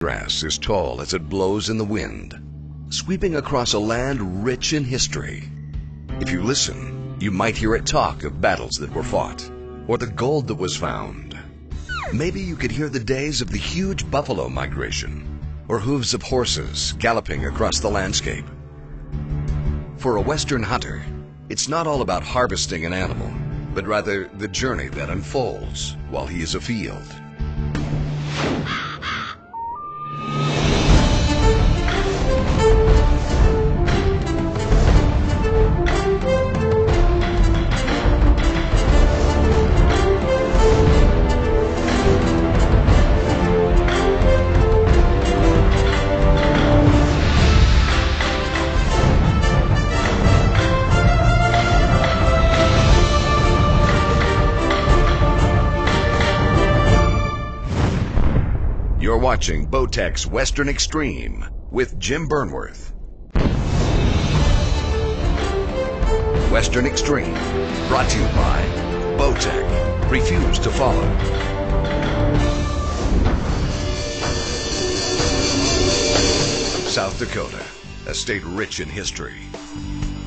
grass is tall as it blows in the wind, sweeping across a land rich in history. If you listen, you might hear it talk of battles that were fought, or the gold that was found. Maybe you could hear the days of the huge buffalo migration, or hooves of horses galloping across the landscape. For a Western hunter, it's not all about harvesting an animal, but rather the journey that unfolds while he is afield. You're watching Bowtech's Western Extreme with Jim Burnworth. Western Extreme, brought to you by Bowtech. Refuse to follow. South Dakota, a state rich in history,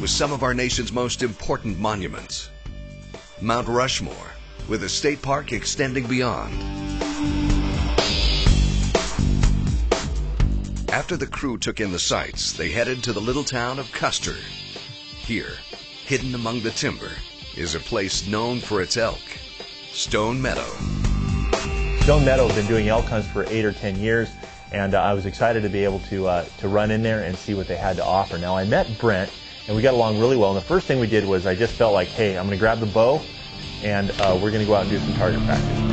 with some of our nation's most important monuments. Mount Rushmore, with a state park extending beyond. After the crew took in the sights, they headed to the little town of Custer. Here, hidden among the timber, is a place known for its elk, Stone Meadow. Stone Meadow has been doing elk hunts for 8 or 10 years, and I was excited to be able to run in there and see what they had to offer. Now, I met Brent, and we got along really well, and the first thing we did was I just felt like, hey, I'm going to grab the bow, and we're going to go out and do some target practice.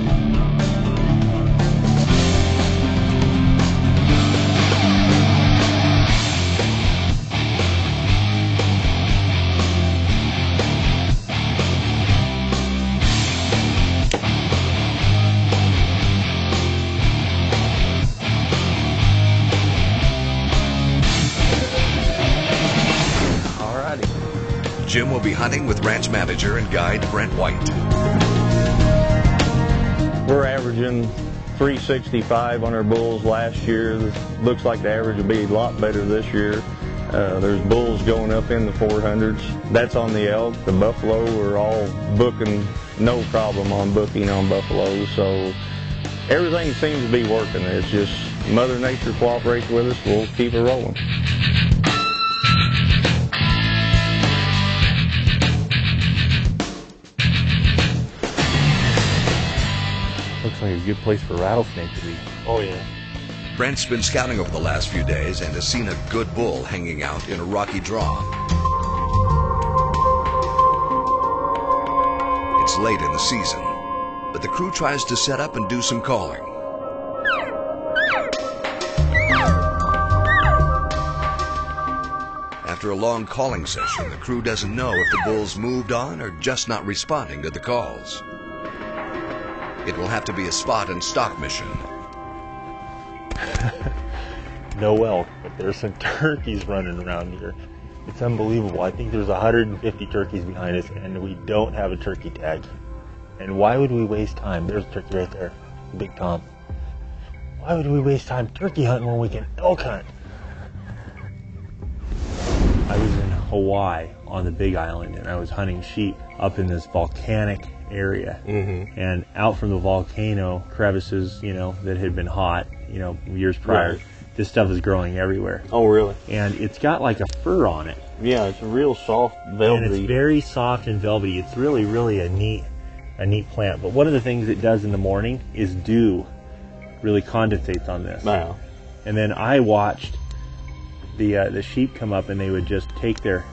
Jim will be hunting with ranch manager and guide Brent White. We're averaging 365 on our bulls last year. This looks like the average will be a lot better this year. There's bulls going up in the 400s. That's on the elk. The buffalo, we're all booking, no problem on booking on buffaloes. So everything seems to be working. It's just Mother Nature cooperates with us. We'll keep it rolling. Looks like a good place for a rattlesnake to be. Oh, yeah. Brent's been scouting over the last few days and has seen a good bull hanging out in a rocky draw. It's late in the season, but the crew tries to set up and do some calling. After a long calling session, the crew doesn't know if the bulls moved on or just not responding to the calls. It will have to be a spot and stock mission. No elk, but there's some turkeys running around here. It's unbelievable. I think there's 150 turkeys behind us, and we don't have a turkey tag. And why would we waste time? There's a turkey right there, Big Tom. Why would we waste time turkey hunting when we can elk hunt? I was in Hawaii on the Big Island, and I was hunting sheep up in this volcanic area. And out from the volcano, crevices, that had been hot, years prior, right. This stuff is growing everywhere. Oh, really? And it's got like a fur on it. Yeah, it's a real soft, velvety. And it's very soft and velvety. It's really, really a neat plant. But one of the things it does in the morning is dew really condensates on this. Wow. And then I watched the sheep come up, and they would just take their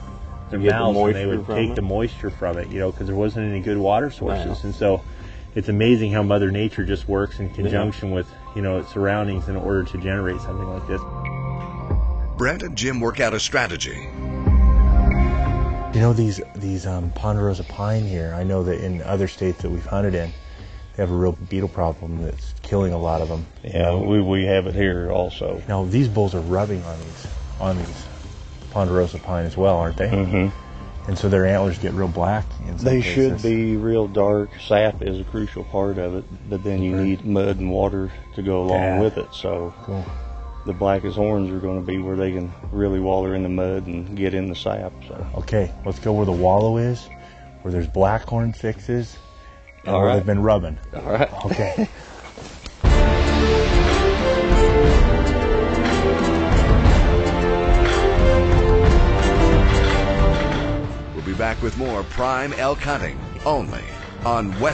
mouths and they would take the moisture from it, because there wasn't any good water sources. Wow. And so it's amazing how Mother Nature just works in conjunction with, its surroundings in order to generate something like this. Brent and Jim work out a strategy. These ponderosa pine here, I know that in other states that we've hunted in, they have a real beetle problem that's killing a lot of them. Yeah, we have it here also. Now these bulls are rubbing on these ponderosa pine as well, aren't they? And so their antlers get real black in some They cases. should be real dark. Sap is a crucial part of it, but then you need mud and water to go along with it. So Cool. the blackest horns are going to be where they can really waller in the mud and get in the sap. So Okay, let's go where the wallow is, where there's black horn fixes, and All where right. they've been rubbing. all right. Okay. We'll be back with more prime elk hunting only on West.